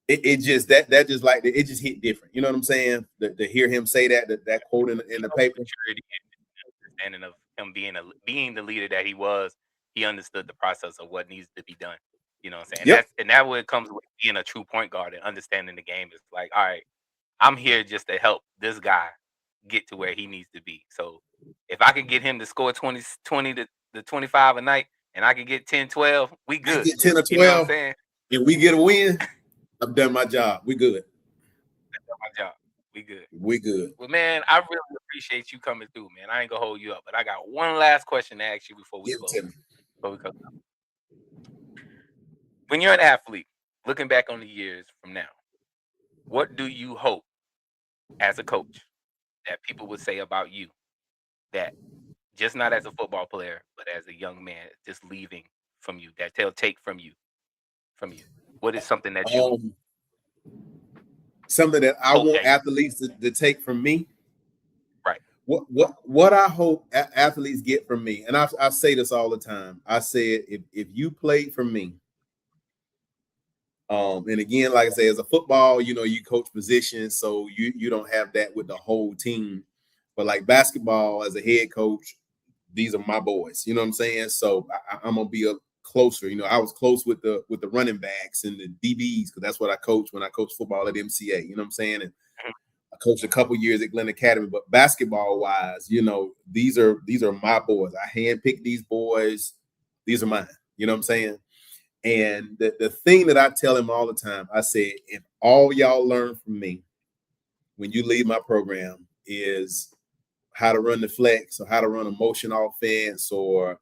it just hit different. You know what I'm saying? To hear him say that quote in the paper. Understanding of him being the leader that he was, he understood the process of what needs to be done. You know what I'm saying? Yep. And that's what comes with being a true point guard and understanding the game. Is like, all right, I'm here just to help this guy get to where he needs to be. So if I can get him to score 20 to 25 a night, and I can get 10, 12, we good. Get 10 or 12, you know what I'm saying? And we get a win, I've done my job. We good. I've done my job. We good. We good. Well, man, I really appreciate you coming through, man. I ain't gonna hold you up, but I got one last question to ask you before we close. When you're an athlete, looking back on the years from now, what do you hope as a coach that people would say about you, that just not as a football player, but as a young man just leaving from you, that they'll take from you? What is something that you something that I want athletes to take from me? Right. What I hope athletes get from me, and I say this all the time. I said, if you played for me, and again, like I say, as a football, you know, you coach positions, so you don't have that with the whole team. But like basketball, as a head coach, these are my boys. You know what I'm saying? So I'm gonna be closer. You know, I was close with the running backs and the DBs because that's what I coached when I coached football at MCA. You know what I'm saying? And I coached a couple years at Glen Academy. But basketball wise, you know, these are my boys. I handpicked these boys. These are mine. You know what I'm saying? And the thing that I tell him all the time, I say, if all y'all learn from me when you leave my program is how to run the flex or how to run a motion offense or,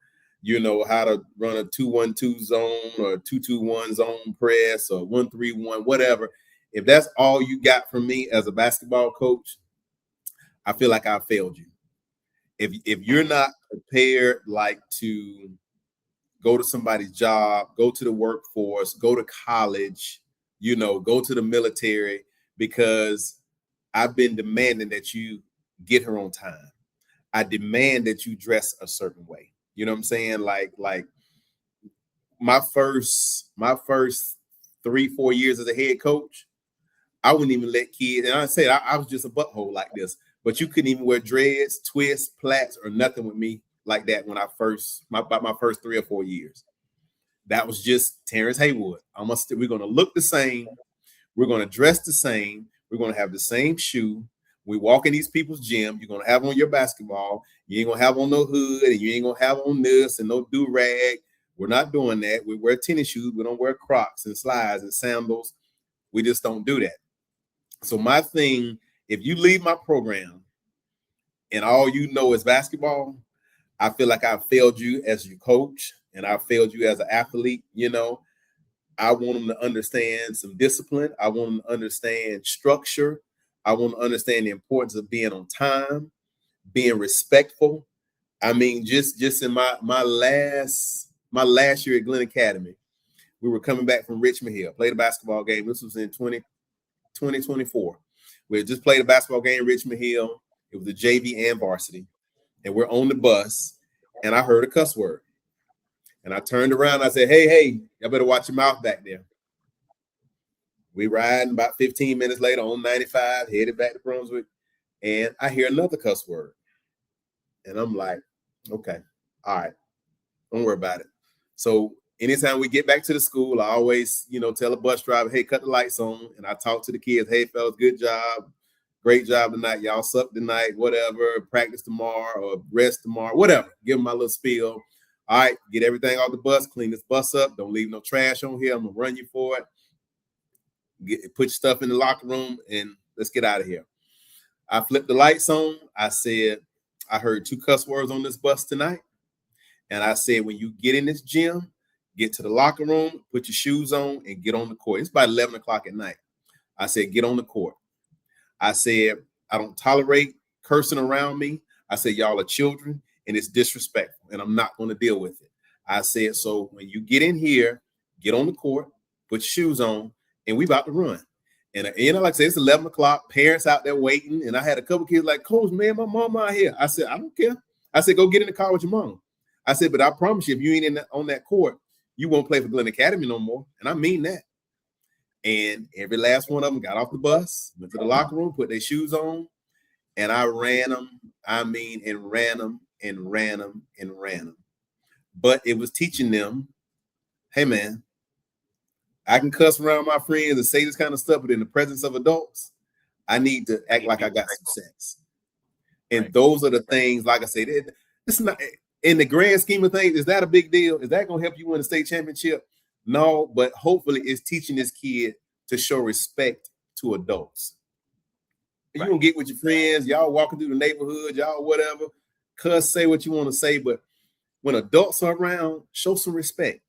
how to run a 2-1-2 zone or 2-2-1 zone press or 1-3-1, whatever. If that's all you got from me as a basketball coach, I feel like I failed you. If you're not prepared, like, to go to somebody's job, go to the workforce, go to college, go to the military, because I've been demanding that you get here on time. I demand that you dress a certain way. You know what I'm saying? Like my first 3-4 years as a head coach, I wouldn't even let kids, and I said I was just a butthole like this, but you couldn't even wear dreads, twists, plaits, or nothing with me like that when my first 3 or 4 years. That was just Terrence Haywood. We're going to look the same. We're going to dress the same. We're going to have the same shoe. We walk in these people's gym. You're going to have on your basketball. You ain't going to have on no hood, and you ain't going to have on this and no do-rag. We're not doing that. We wear tennis shoes. We don't wear Crocs and slides and sandals. We just don't do that. So my thing, if you leave my program and all you know is basketball, I feel like I failed you as your coach and I failed you as an athlete. I want them to understand some discipline. I want them to understand structure. I want to understand the importance of being on time, being respectful. I mean, just in my last year at Glenn Academy, we were coming back from Richmond Hill, played a basketball game. This was in 2024. We had just played a basketball game in Richmond Hill. It was the JV and varsity. And we're on the bus, and I heard a cuss word. And I turned around, and I said, hey, y'all better watch your mouth back there. We riding about 15 minutes later on 95, headed back to Brunswick, and I hear another cuss word. And I'm like, okay, all right, don't worry about it. So anytime we get back to the school, I always, tell the bus driver, hey, cut the lights on. And I talk to the kids, hey, fellas, good job. Great job tonight. Y'all suck tonight, whatever. Practice tomorrow or rest tomorrow, whatever. Give them my little spiel. All right, get everything off the bus. Clean this bus up. Don't leave no trash on here. I'm going to run you for it. Put your stuff in the locker room, and let's get out of here. I flipped the lights on. I said, I heard 2 cuss words on this bus tonight. And I said, when you get in this gym, get to the locker room, put your shoes on, and get on the court. It's about 11 o'clock at night. I said, get on the court. I said, I don't tolerate cursing around me. I said, y'all are children, and it's disrespectful, and I'm not going to deal with it. I said, so when you get in here, get on the court, put your shoes on, and we about to run. And like I said, it's 11 o'clock, parents out there waiting, and I had a couple kids like, Coach, man, my mom out here. I said, I don't care. I said, go get in the car with your mom. I said, but I promise you, if you ain't on that court, you won't play for Glenn Academy no more. And I mean that. And every last one of them got off the bus, went to the locker room, put their shoes on, and I ran them. And ran them. But it was teaching them, hey, man, I can cuss around my friends and say this kind of stuff, but in the presence of adults, I need to act like I got some sense. And those are the things, like I said, it's not in the grand scheme of things. Is that a big deal? Is that going to help you win a state championship? No, but hopefully it's teaching this kid to show respect to adults. You're going to get with your friends, y'all walking through the neighborhood, y'all whatever, cuss, say what you want to say, but when adults are around, show some respect.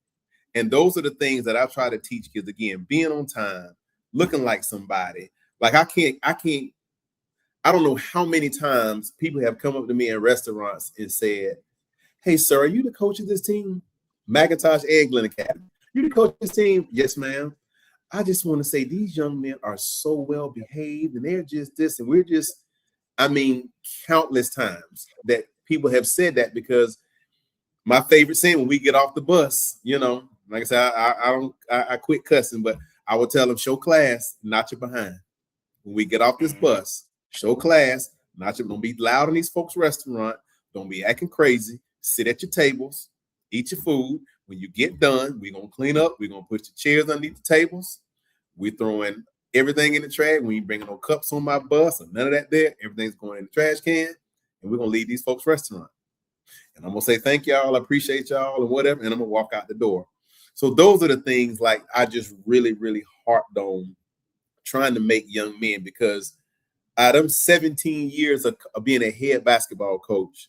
And those are the things that I try to teach kids. Again, being on time, looking like somebody. Like I don't know how many times people have come up to me in restaurants and said, hey, sir, are you the coach of this team? McIntosh and Glenn Academy. You the coach of this team? Yes, ma'am. I just want to say these young men are so well behaved and they're just this. And we're just, countless times that people have said that, because my favorite scene when we get off the bus, like I said, I quit cussing, but I will tell them, show class, not your behind. When we get off this bus, show class, don't be loud in these folks' restaurant. Don't be acting crazy. Sit at your tables, eat your food. When you get done, we're going to clean up. We're going to put your chairs underneath the tables. We're throwing everything in the trash. We ain't bringing no cups on my bus or none of that there. Everything's going in the trash can. And we're going to leave these folks' restaurant. And I'm going to say, thank y'all. I appreciate y'all and whatever. And I'm going to walk out the door. So those are the things like I just really, really harped on trying to make young men, because out of 17 years of being a head basketball coach,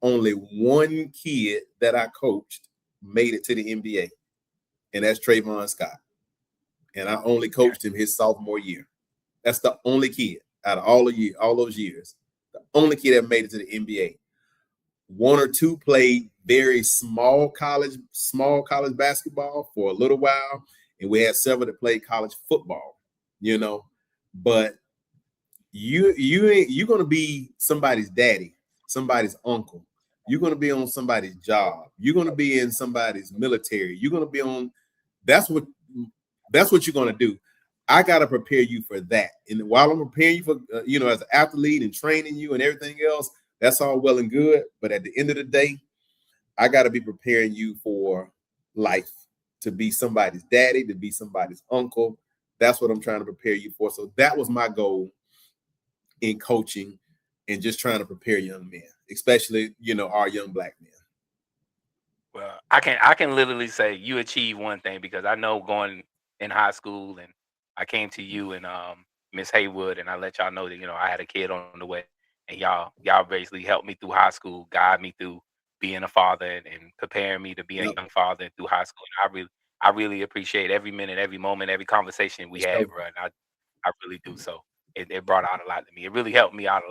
only one kid that I coached made it to the NBA, and that's Trayvon Scott. And I only coached him his sophomore year. That's the only kid out of all those years. The only kid that made it to the NBA. One or two played very small college basketball for a little while, and we had several that played college football, But you're gonna be somebody's daddy, somebody's uncle. You're gonna be on somebody's job. You're gonna be in somebody's military. You're gonna be on. That's what you're gonna do. I gotta prepare you for that. And while I'm preparing you for, as an athlete and training you and everything else, that's all well and good. But at the end of the day, I gotta be preparing you for life, to be somebody's daddy, to be somebody's uncle. That's what I'm trying to prepare you for. So that was my goal in coaching and just trying to prepare young men, especially, our young black men. Well, I can literally say you achieved one thing, because I know going in high school, and I came to you and Miss Haywood, and I let y'all know that I had a kid on the way, and y'all basically helped me through high school, guide me through being a father, and preparing me to be a young father through high school. And I really appreciate every minute, every moment, every conversation we had, bro. And I really do. So it brought out a lot to me. It really helped me out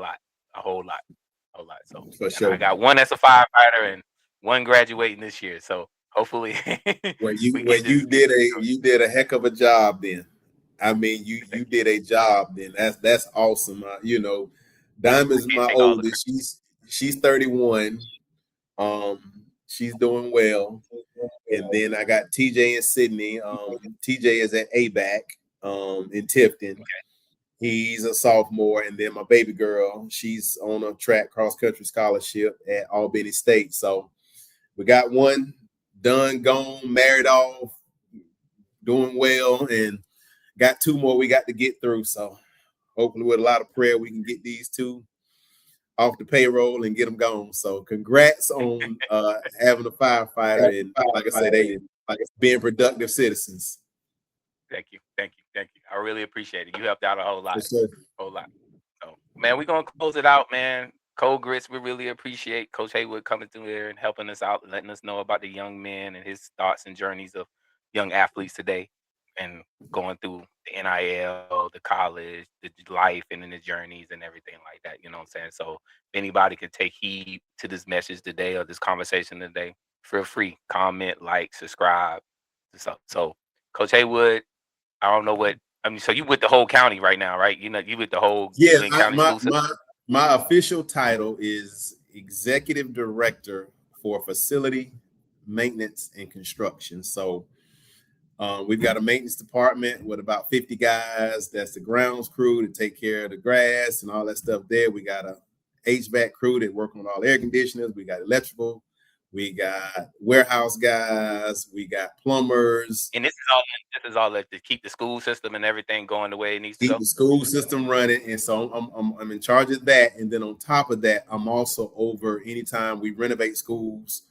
a whole lot. So For sure. I got one that's a firefighter and one graduating this year. So hopefully, you did a heck of a job then. I mean, you did a job then. That's awesome. Diamond's my oldest. She's 31. She's doing well. And then I got TJ and Sydney. TJ is at ABAC in Tifton. Okay. He's a sophomore. And then my baby girl, she's on a track cross country scholarship at Albany State. So we got one done, gone, married off, doing well, and got two more we got to get through. So hopefully with a lot of prayer, we can get these two off the payroll and get them gone. So congrats on having a firefighter, and like I say, they being productive citizens. Thank you. I really appreciate it. You helped out a whole lot. Sure. Whole lot. So, man, we're gonna close it out, man. Cold Gryts, we really appreciate Coach Haywood coming through here and helping us out, letting us know about the young men and his thoughts and journeys of young athletes today, and going through the NIL, the college, the life, and then the journeys and everything like that. You know what I'm saying? So if anybody can take heed to this message today or this conversation today, feel free, comment, like, subscribe. So Coach Haywood, I don't know what, so you with the whole county right now, right? You with the whole county school system? My official title is Executive Director for Facility Maintenance and Construction. So we've got a maintenance department with about 50 guys. That's the grounds crew to take care of the grass and all that stuff there. We got a HVAC crew that work on all air conditioners. We got electrical. We got warehouse guys. We got plumbers. And this is all to keep the school system and everything going the way it needs to go. Keep the school system running. And so I'm in charge of that. And then on top of that, I'm also over anytime we renovate schools.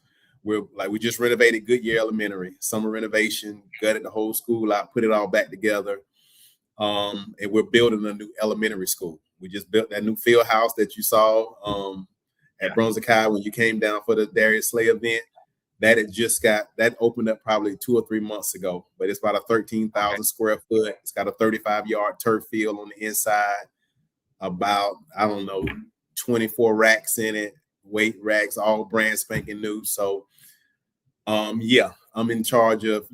We just renovated Goodyear Elementary, summer renovation, gutted the whole school out, put it all back together. And we're building a new elementary school. We just built that new field house that you saw at Brunswick High when you came down for the Darius Slay event. That opened up probably 2 or 3 months ago, but it's about a 13,000 square foot. It's got a 35-yard turf field on the inside, about, 24 racks in it, weight racks, all brand spanking new. So, I'm in charge of,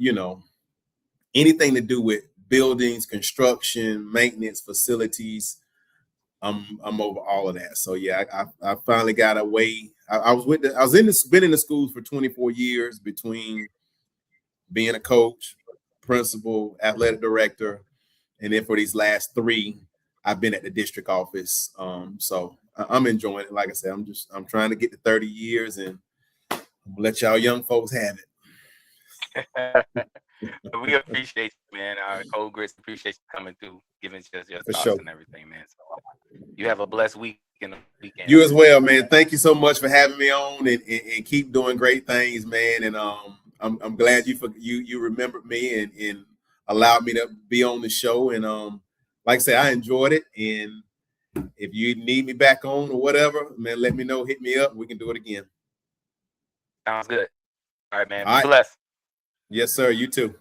anything to do with buildings, construction, maintenance, facilities. I'm over all of that. So I finally got away. Been in the schools for 24 years, between being a coach, principal, athletic director, and then for these last 3, I've been at the district office. So I'm enjoying it. Like I said, I'm trying to get to 30 years and let y'all young folks have it. We appreciate you, man. Our Cold Gryts appreciate you coming through, giving us your thoughts and everything, man. So you have a blessed weekend. You as well, man. Thank you so much for having me on, and keep doing great things, man. And I'm glad you remembered me and allowed me to be on the show. And like I said, I enjoyed it. And if you need me back on or whatever, man, let me know. Hit me up. We can do it again. Sounds good. All right, man. All Be right. blessed. Yes, sir. You too.